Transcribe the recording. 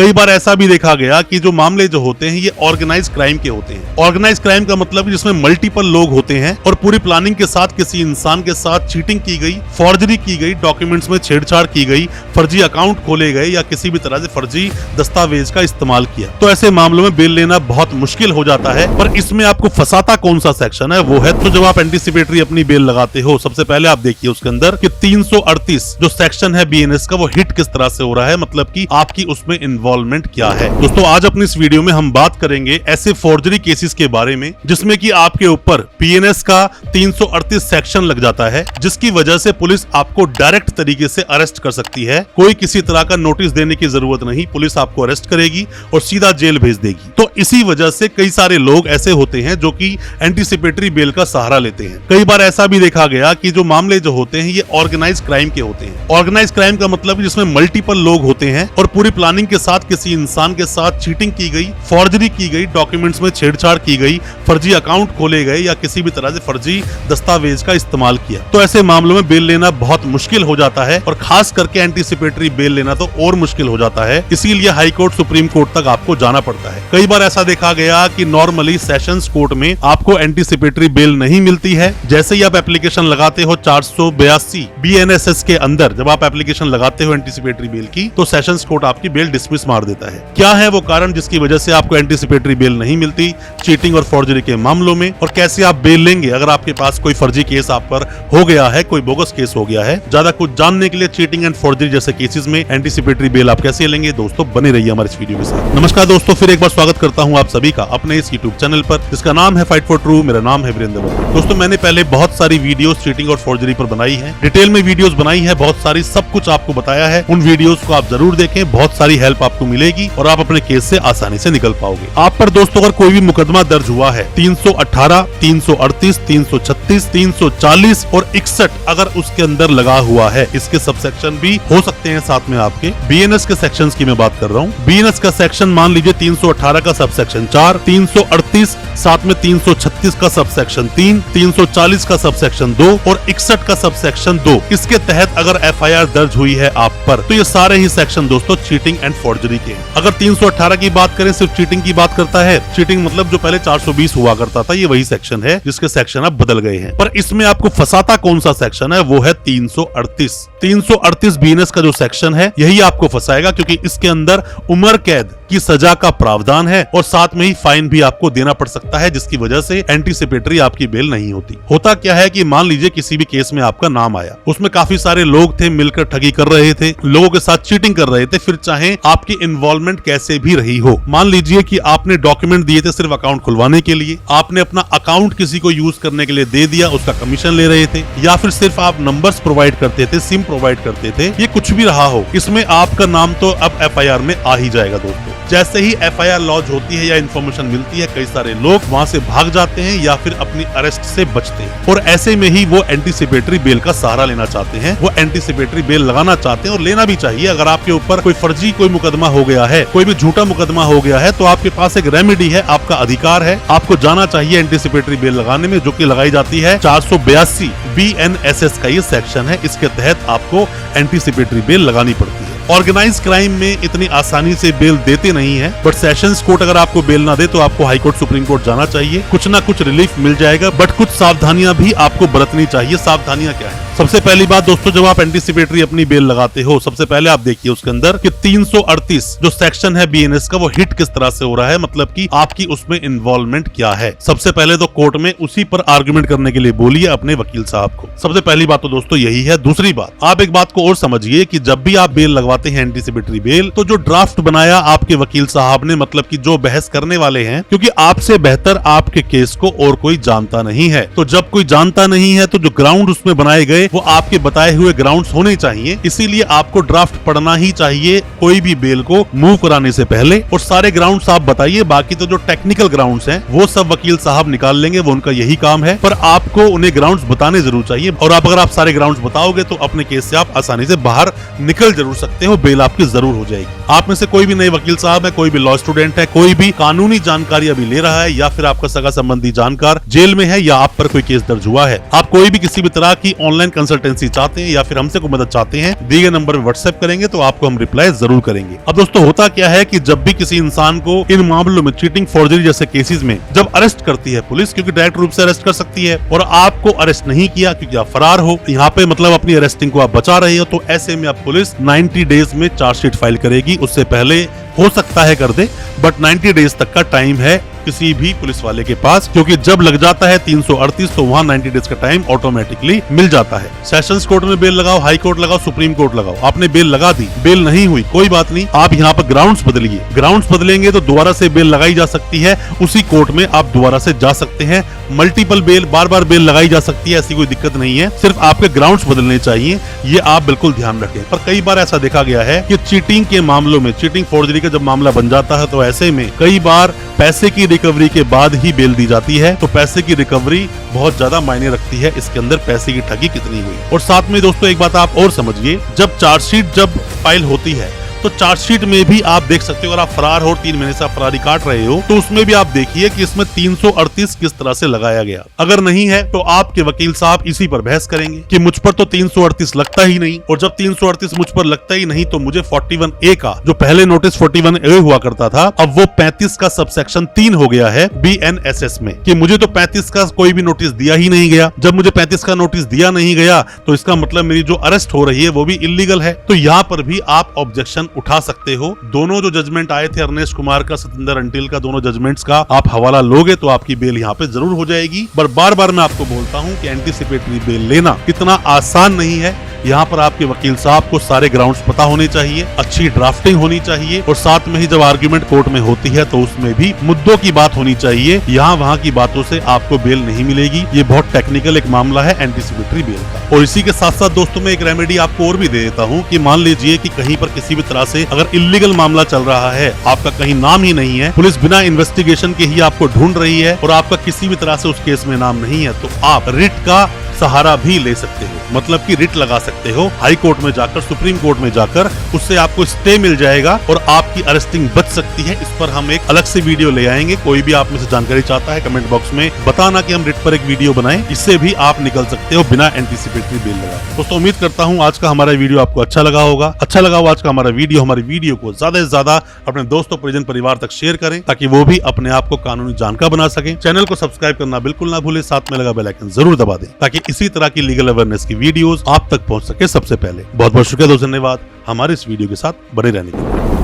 कई बार ऐसा भी देखा गया कि जो मामले जो होते हैं ये ऑर्गेनाइज क्राइम के होते हैं। ऑर्गेनाइज क्राइम का मतलब जिसमें मल्टीपल लोग होते हैं और पूरी प्लानिंग के साथ किसी इंसान के साथ चीटिंग की गई, फॉर्जरी की गई, डॉक्यूमेंट्स में छेड़छाड़ की गई, फर्जी अकाउंट खोले गए या किसी भी तरह से फर्जी दस्तावेज का इस्तेमाल किया, तो ऐसे मामलों में बेल लेना बहुत मुश्किल हो जाता है। पर इसमें आपको फंसाता कौन सा सेक्शन है वो है, तो जब आप एंटीसिपेटरी अपनी बेल लगाते हो सबसे पहले आप देखिए उसके अंदर कि 338 जो सेक्शन है बीएनएस का वो हिट किस तरह से हो रहा है, मतलब कि आपकी उसमें इन्वॉल्वमेंट क्या है। दोस्तों आज अपनी इस वीडियो में हम बात करेंगे ऐसे फॉर्जरी केसेस के बारे में जिसमें कि आपके ऊपर बीएनएस का 338 सेक्शन लग जाता है, जिसकी वजह से पुलिस आपको डायरेक्ट तरीके से अरेस्ट कर सकती है। कोई किसी तरह का नोटिस देने की जरूरत नहीं, पुलिस आपको अरेस्ट करेगी और सीधा जेल भेज देगी। तो इसी वजह से कई सारे लोग ऐसे होते हैं जो कि एंटीसिपेटरी बेल का सहारा लेते हैं। कई बार ऐसा भी देखा गया कि जो मामले जो होते हैं ये ऑर्गेनाइज क्राइम के होते हैं। ऑर्गेनाइज क्राइम का मतलब जिसमें मल्टीपल लोग होते हैं और पूरी प्लानिंग के साथ किसी इंसान के साथ चीटिंग की गई, फॉर्जरी की गई, डॉक्यूमेंट्स में छेड़छाड़ की गई, फर्जी अकाउंट खोले गए या किसी भी तरह से फर्जी दस्तावेज का इस्तेमाल किया, तो ऐसे मामलों में बेल लेना बहुत मुश्किल हो जाता है और खास करके एंटीसिपेटरी बेल लेना तो और मुश्किल हो जाता है। इसीलिए हाई कोर्ट, सुप्रीम कोर्ट तक आपको जाना पड़ता है। कई बार ऐसा देखा गया कि नॉर्मली सेशंस कोर्ट में आपको एंटीसिपेटरी बेल नहीं मिलती है। जैसे ही आप एप्लीकेशन लगाते हो 482 बीएनएसएस के अंदर, जब आप एप्लीकेशन लगाते हो एंटीसिपेटरी बेल की, तो सेशंस कोर्ट आपकी बेल डिसमिस मार देता है। क्या है वो कारण जिसकी वजह से आपको एंटीसिपेटरी बेल नहीं मिलती चीटिंग और फॉर्जरी के मामलों में, और कैसे आप बेल लेंगे अगर आपके पास कोई फर्जी केस आप पर हो गया है, कोई बोगस केस हो गया है। ज्यादा कुछ जानने के लिए चीटिंग एंड फॉर्जरी जैसे केसेस में एंटीसिपेटरी बेल आप कैसे लेंगे, दोस्तों बने रहिए हमारे इस वीडियो के साथ। नमस्कार दोस्तों, फिर एक बार स्वागत करता हूं आप सभी का अपने इस यूट्यूब चैनल पर जिसका नाम है फाइट फॉर ट्रू। मेरा नाम है वीरेंद्र वर्मा। दोस्तों मैंने पहले बहुत सारी वीडियोस चीटिंग और फॉर्जरी पर बनाई है, डिटेल में वीडियोस बनाई है, बहुत सारी, सब कुछ आपको बताया है। उन वीडियोस को आप जरूर देखें, बहुत सारी हेल्प आपको मिलेगी और आप अपने केस से आसानी से निकल पाओगे। आप पर दोस्तों अगर कोई भी मुकदमा दर्ज हुआ है 318, 338, 336, 340 और 61 अगर उसके अंदर लगा हुआ है, इसके सबसेक्शन भी हो सकते हैं साथ में आपके। बीएनएस के सेक्शंस की मैं बात कर रहा हूँ। बीएनएस का सेक्शन मान लीजिए 318 का सबसेक्शन 4, 338 साथ में 336 का सबसेक्शन 3, 340 का सबसेक्शन 2 और 61 का सबसेक्शन 2। इसके तहत अगर एफआईआर दर्ज हुई है आप पर, तो ये सारे ही सेक्शन दोस्तों चीटिंग एंड फॉर्जरी के हैं। अगर 318 की बात करें, सिर्फ चीटिंग की बात करता है। चीटिंग मतलब जो पहले 420 हुआ करता था, ये वही सेक्शन है जिसके सेक्शन अब बदल गए हैं। पर इसमें आपको फंसाता कौन सा सेक्शन है वो है 338। 338 बीएनएस का जो सेक्शन है यही आपको फंसाएगा, क्योंकि इसके अंदर उम्र कैद की सजा का प्रावधान है और साथ में ही फाइन भी आपको देना पड़ सकता है, जिसकी वजह से एंटीसिपेटरी आपकी बेल नहीं होती। होता क्या है कि मान लीजिए किसी भी केस में आपका नाम आया, उसमें काफी सारे लोग थे, मिलकर ठगी कर रहे थे, लोगों के साथ चीटिंग कर रहे थे, फिर चाहे आपकी इन्वॉल्वमेंट कैसे भी रही हो। मान लीजिए कि आपने डॉक्यूमेंट दिए थे सिर्फ अकाउंट खुलवाने के लिए, आपने अपना अकाउंट किसी को यूज करने के लिए दे दिया, उसका कमीशन ले रहे थे, या फिर सिर्फ आप नंबर्स प्रोवाइड करते थे, सिम प्रोवाइड करते थे, ये कुछ भी रहा हो, इसमें आपका नाम तो अब एफआईआर में आ ही जाएगा दोस्तों। जैसे ही एफआईआर लॉन्च होती है या इन्फॉर्मेशन मिलती है, कई सारे लोग वहां से भाग जाते हैं या फिर अपनी अरेस्ट से बचते हैं, और ऐसे में ही वो एंटीसिपेटरी बेल का सहारा लेना चाहते हैं। वो एंटीसिपेटरी बेल लगाना चाहते हैं और लेना भी चाहिए। अगर आपके ऊपर कोई फर्जी कोई मुकदमा हो गया है, कोई भी झूठा मुकदमा हो गया है, तो आपके पास एक रेमेडी है, आपका अधिकार है, आपको जाना चाहिए एंटीसिपेटरी बेल लगाने में, जो कि लगाई जाती है 482 बीएनएसएस का ये सेक्शन है। इसके तहत आपको एंटीसिपेटरी बेल लगानी पड़ती है। ऑर्गेनाइज क्राइम में इतनी आसानी से बेल देते नहीं है, बट सेशंस कोर्ट अगर आपको बेल ना दे तो आपको हाई कोर्ट, सुप्रीम कोर्ट जाना चाहिए। कुछ ना कुछ रिलीफ मिल जाएगा, बट कुछ सावधानियां भी आपको बरतनी चाहिए। सावधानियां क्या है? सबसे पहली बात दोस्तों, जब आप एंटीसिपेटरी अपनी बेल लगाते हो, सबसे पहले आप देखिए उसके अंदर कि 338 जो सेक्शन है बीएनएस का वो हिट किस तरह से हो रहा है, मतलब कि आपकी उसमें इन्वॉल्वमेंट क्या है। सबसे पहले तो कोर्ट में उसी पर आर्गुमेंट करने के लिए बोलिए अपने वकील साहब को। सबसे पहली बात तो दोस्तों यही है। दूसरी बात, आप एक बात को और समझिए कि जब भी आप बेल लगवाते हैं एंटीसिपेटरी बेल, तो जो ड्राफ्ट बनाया आपके वकील साहब ने, मतलब कि जो बहस करने वाले हैं, क्योंकि आपसे बेहतर आपके केस को और कोई जानता नहीं है, तो जब कोई जानता नहीं है तो जो ग्राउंड उसमें बनाए गए वो आपके बताए हुए ग्राउंड्स होने चाहिए। इसीलिए आपको ड्राफ्ट पढ़ना ही चाहिए कोई भी बेल को मूव कराने से पहले, और सारे ग्राउंड्स आप बताइए। बाकी तो जो टेक्निकल ग्राउंड्स हैं वो सब वकील साहब निकाल लेंगे, वो उनका यही काम है, पर आपको उन्हें ग्राउंड्स बताने जरूर चाहिए। और अगर आप सारे ग्राउंड्स बताओगे तो अपने केस से आप आसानी से बाहर निकल जरूर सकते हो, बेल आपकी जरूर हो जाएगी। आप में से कोई भी नए वकील साहब है, कोई भी लॉ स्टूडेंट है, कोई भी कानूनी जानकारी अभी ले रहा है, या फिर आपका सगा संबंधी जानकार जेल में है, या आप पर कोई केस दर्ज हुआ है, आप कोई भी किसी भी तरह की ऑनलाइन ऑनलाइन कंसल्टेंसी चाहते हैं या फिर हमसे कोई मदद चाहते हैं, दिए गए नंबर पर व्हाट्सएप करेंगे तो आपको हम रिप्लाई जरूर करेंगे। अब दोस्तों होता क्या है कि जब भी किसी इंसान को इन मामलों में चीटिंग, फॉर्जरी जैसे केसेस में जब अरेस्ट करती है पुलिस, क्योंकि डायरेक्ट रूप से अरेस्ट कर सकती है, और आपको अरेस्ट नहीं किया क्योंकि आप फरार हो, यहाँ पे मतलब अपनी अरेस्टिंग को आप बचा रहे हो, तो ऐसे में अब पुलिस 90 डेज में चार्जशीट फाइल करेगी। उससे पहले हो सकता है कर दे, बट 90 डेज तक का टाइम है किसी भी पुलिस वाले के पास, क्योंकि जब लग जाता है 338 तो वहाँ 90 डेज का टाइम ऑटोमेटिकली मिल जाता है। सेशंस कोर्ट में बेल लगाओ, हाई कोर्ट लगाओ, सुप्रीम कोर्ट लगाओ, आपने बेल लगा दी, बेल नहीं हुई, कोई बात नहीं, आप यहाँ पर ग्राउंड्स बदलिए, ग्राउंड्स बदलेंगे तो दोबारा से बेल लगाई जा सकती है, उसी कोर्ट में आप दोबारा से जा सकते हैं। मल्टीपल बेल, बार बार बेल लगाई जा सकती है, ऐसी कोई दिक्कत नहीं है, सिर्फ आपके ग्राउंड्स बदलने चाहिए, ये आप बिल्कुल ध्यान रखें। पर कई बार ऐसा देखा गया है कि चीटिंग के मामलों में, चीटिंग फॉर्जरी का जब मामला बन जाता है तो ऐसे में कई बार पैसे की रिकवरी के बाद ही बेल दी जाती है, तो पैसे की रिकवरी बहुत ज्यादा मायने रखती है इसके अंदर पैसे की ठगी कितनी हुई। और साथ में दोस्तों एक बात आप और समझिए, जब चार्जशीट जब फाइल होती है तो चार्जशीट में भी आप देख सकते हो, अगर आप फरार हो, 3 महीने से आप फरारी काट रहे हो, तो उसमें भी आप देखिए कि इसमें 338 किस तरह से लगाया गया। अगर नहीं है तो आपके वकील साहब इसी पर बहस करेंगे कि मुझ पर तो 338 लगता ही नहीं, और जब 338 मुझ पर लगता ही नहीं तो मुझे 41A का, जो पहले नोटिस 41A हुआ करता था, अब वो 35 का सबसेक्शन 3 हो गया है BNSS में, कि मुझे तो 35 का कोई भी नोटिस दिया ही नहीं गया। जब मुझे 35 का नोटिस दिया नहीं गया तो इसका मतलब मेरी जो अरेस्ट हो रही है वो भी इलीगल है। तो यहाँ पर भी आप ऑब्जेक्शन उठा सकते हो। दोनों जो जजमेंट आए थे अर्नेस्ट कुमार का, सतेंद्र अंटिल का, दोनों जजमेंट्स का आप हवाला लोगे तो आपकी बेल यहाँ पे जरूर हो जाएगी। पर बार बार मैं आपको बोलता हूँ कि एंटीसिपेटरी बेल लेना इतना आसान नहीं है। यहाँ पर आपके वकील साहब को सारे ग्राउंड्स पता होने चाहिए, अच्छी ड्राफ्टिंग होनी चाहिए, और साथ में ही जब आर्ग्यूमेंट कोर्ट में होती है तो उसमें भी मुद्दों की बात होनी चाहिए। यहाँ वहाँ की बातों से आपको बेल नहीं मिलेगी। ये बहुत टेक्निकल एक मामला है एंटीसिपेटरी बेल का। और इसी के साथ साथ दोस्तों मैं एक रेमेडी आपको और भी दे देता हूँ कि मान लीजिए कि कहीं पर किसी भी तरह से अगर इलीगल मामला चल रहा है, आपका कहीं नाम ही नहीं है, पुलिस बिना इन्वेस्टिगेशन के ही आपको ढूंढ रही है और आपका किसी भी तरह से उस केस में नाम नहीं है, तो आप रिट का सहारा भी ले सकते हो, मतलब कि रिट लगा सकते हो हाई कोर्ट में जाकर, सुप्रीम कोर्ट में जाकर, उससे आपको स्टे मिल जाएगा और आपकी अरेस्टिंग बच सकती है। इस पर हम एक अलग से वीडियो ले आएंगे। कोई भी आप में से जानकारी चाहता है कमेंट बॉक्स में बताना कि हम रिट पर एक वीडियो बनाएं, इससे भी आप निकल सकते हो बिना एंटीसिपेटरी बेल लगाए। दोस्तों उम्मीद करता हूँ आज का हमारा वीडियो आपको अच्छा लगा होगा। अच्छा लगा हो आज का हमारा वीडियो, हमारी वीडियो को ज्यादा से ज्यादा अपने दोस्तों, परिजन, परिवार तक शेयर करें ताकि वो भी अपने आप को कानूनी जानकार बना सके। चैनल को सब्सक्राइब करना बिल्कुल ना भूले, साथ में लगा बेल आइकन जरूर दबा दें ताकि इसी तरह की लीगल अवेयरनेस की वीडियोस आप तक पहुंच सके सबसे पहले। बहुत बहुत शुक्रिया दोस्तों, धन्यवाद हमारे इस वीडियो के साथ बने रहने के लिए।